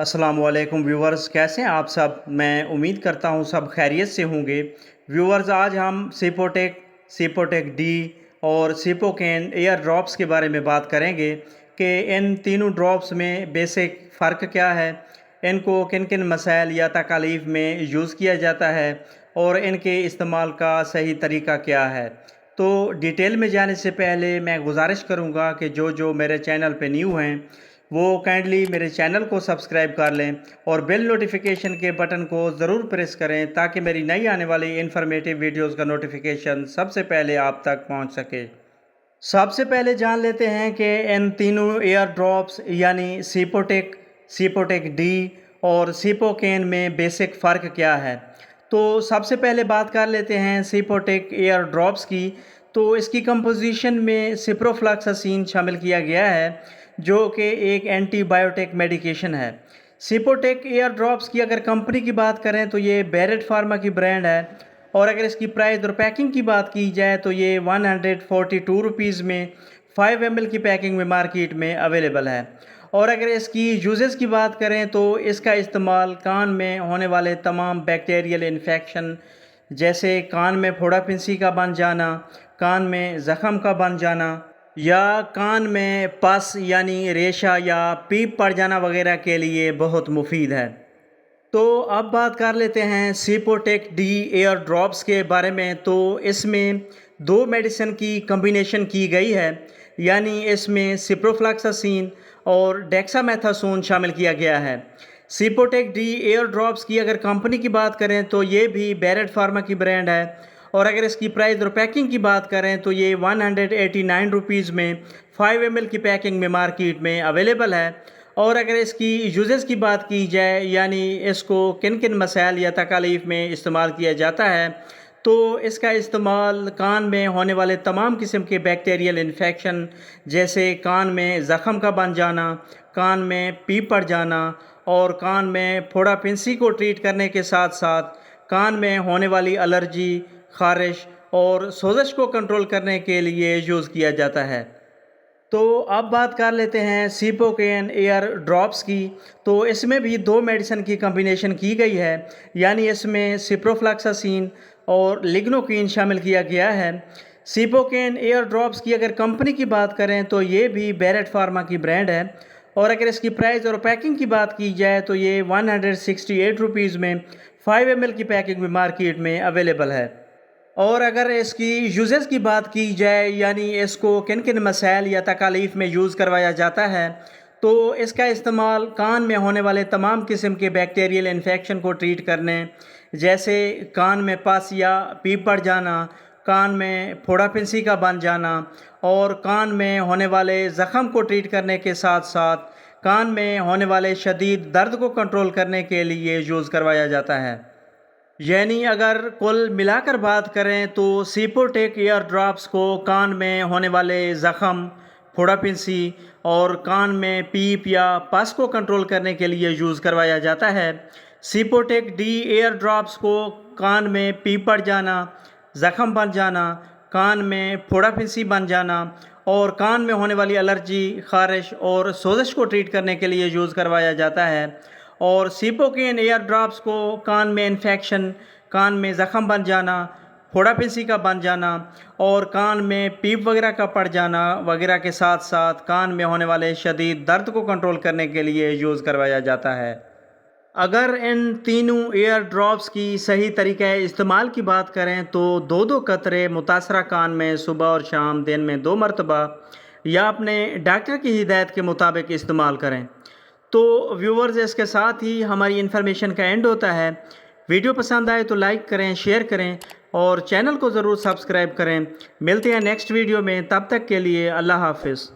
अस्सलाम वालेकुम व्यूवर्स, कैसे हैं आप सब। मैं उम्मीद करता हूं सब खैरियत से होंगे। व्यूवर्स, आज हम सिपोटेक डी और सिपोकेन एयर ड्रॉप्स के बारे में बात करेंगे कि इन तीनों ड्रॉप्स में बेसिक फ़र्क क्या है, इनको किन किन मसाइल या तकालीफ में यूज़ किया जाता है और इनके इस्तेमाल का सही तरीका क्या है। तो डिटेल में जाने से पहले मैं गुजारिश करूँगा कि जो जो मेरे चैनल पे न्यू हैं वो काइंडली मेरे चैनल को सब्सक्राइब कर लें और बेल नोटिफिकेशन के बटन को ज़रूर प्रेस करें ताकि मेरी नई आने वाली इन्फॉर्मेटिव वीडियोस का नोटिफिकेशन सबसे पहले आप तक पहुंच सके। सबसे पहले जान लेते हैं कि इन तीनों एयर ड्रॉप्स यानी सिपोटेक डी और सिपोकेन में बेसिक फ़र्क क्या है। तो सबसे पहले बात कर लेते हैं सिपोटेक एयर ड्रॉप्स की। तो इसकी कंपोजिशन में सिप्रोफ्लॉक्सासिन शामिल किया गया है जो कि एक एंटीबायोटिक मेडिकेशन है। सिपोटेक एयर ड्रॉप्स की अगर कंपनी की बात करें तो ये बैरेट फार्मा की ब्रांड है और अगर इसकी प्राइस और पैकिंग की बात की जाए तो ये 142 रुपीज़ में 5 ml की पैकिंग में मार्केट में अवेलेबल है। और अगर इसकी यूजेस की बात करें तो इसका इस्तेमाल कान में होने वाले तमाम बैक्टीरियल इन्फेक्शन जैसे कान में फोड़ा फिंसी का बन जाना, कान में ज़ख़म का बन जाना या कान में पस यानी रेशा या पीप पड़ जाना वगैरह के लिए बहुत मुफीद है। तो अब बात कर लेते हैं सिपोटेक डी एयर ड्रॉप्स के बारे में। तो इसमें दो मेडिसिन की कम्बिनेशन की गई है, यानी इसमें सिप्रोफ्लॉक्सासिन और डेक्सामेथासोन शामिल किया गया है। सिपोटेक डी एयर ड्रॉप्स की अगर कंपनी की बात करें तो ये भी बैरेट फार्मा की ब्रांड है और अगर इसकी प्राइस और पैकिंग की बात करें तो ये 189 रुपीज़ में 5 ml की पैकिंग में मार्केट में अवेलेबल है। और अगर इसकी यूजेस की बात की जाए यानी इसको किन किन मसाइल या तकालीफ में इस्तेमाल किया जाता है, तो इसका इस्तेमाल कान में होने वाले तमाम किस्म के बैक्टीरियल इन्फेक्शन जैसे कान में ज़ख़म का बन जाना, कान में पीप पड़ जाना और कान में फोड़ा फिंसी को ट्रीट करने के साथ साथ कान में होने वाली एलर्जी, ख़ारिश और सोज़श को कंट्रोल करने के लिए यूज़ किया जाता है। तो अब बात कर लेते हैं सिपोकेन एयर ड्रॉप्स की। तो इसमें भी दो मेडिसिन की कम्बिनेशन की गई है, यानी इसमें सिप्रोफ्लॉक्सासिन और लिग्नोकीन शामिल किया गया है। सिपोकेन एयर ड्रॉप्स की अगर कंपनी की बात करें तो ये भी बैरेट फार्मा की ब्रांड है और अगर इसकी प्राइस और पैकिंग की बात की जाए तो ये 168 रुपीज़ में 5 ml की पैकिंग में मार्केट में अवेलेबल है। और अगर इसकी यूजेस की बात की जाए यानी इसको किन किन मसाइल या तकालीफ में यूज़ करवाया जाता है, तो इसका इस्तेमाल कान में होने वाले तमाम किस्म के बैक्टीरियल इन्फेक्शन को ट्रीट करने जैसे कान में पस या पीप पड़ जाना, कान में फोड़ा फिंसी का बन जाना और कान में होने वाले ज़ख़म को ट्रीट करने के साथ साथ कान में होने वाले शदीद दर्द को कंट्रोल करने के लिए यूज़ करवाया जाता है। यानी अगर कुल मिलाकर बात करें तो सिपोटेक एयर ड्रॉप्स को कान में होने वाले ज़ख़म, फोड़ा फिंसी और कान में पीप या पस को कंट्रोल करने के लिए यूज़ करवाया जाता है। सिपोटेक डी एयर ड्रॉप्स को कान में पीप पड़ जाना, ज़ख़म बन जाना, कान में फोड़ा फिंसी बन जाना और कान में होने वाली एलर्जी, ख़ारिश और सोज़श को ट्रीट करने के लिए यूज़ करवाया जाता है। और सिपोकेन एयर ड्रॉप्स को कान में इन्फेक्शन, कान में ज़ख़म बन जाना, फोड़ा फिंसी का बन जाना और कान में पीप वगैरह का पड़ जाना वगैरह के साथ साथ कान में होने वाले शदीद दर्द को कंट्रोल करने के लिए यूज़ करवाया जाता है। अगर इन तीनों एयर ड्रॉप्स की सही तरीके इस्तेमाल की बात करें तो दो दो कतरे मुतासरा कान में सुबह और शाम दिन में 2 मरतबा या अपने डॉक्टर की हिदायत के मुताबिक इस्तेमाल करें। तो व्यूवर्स, इसके साथ ही हमारी इन्फॉर्मेशन का एंड होता है। वीडियो पसंद आए तो लाइक करें, शेयर करें और चैनल को ज़रूर सब्सक्राइब करें। मिलते हैं नेक्स्ट वीडियो में, तब तक के लिए अल्लाह हाफिज़।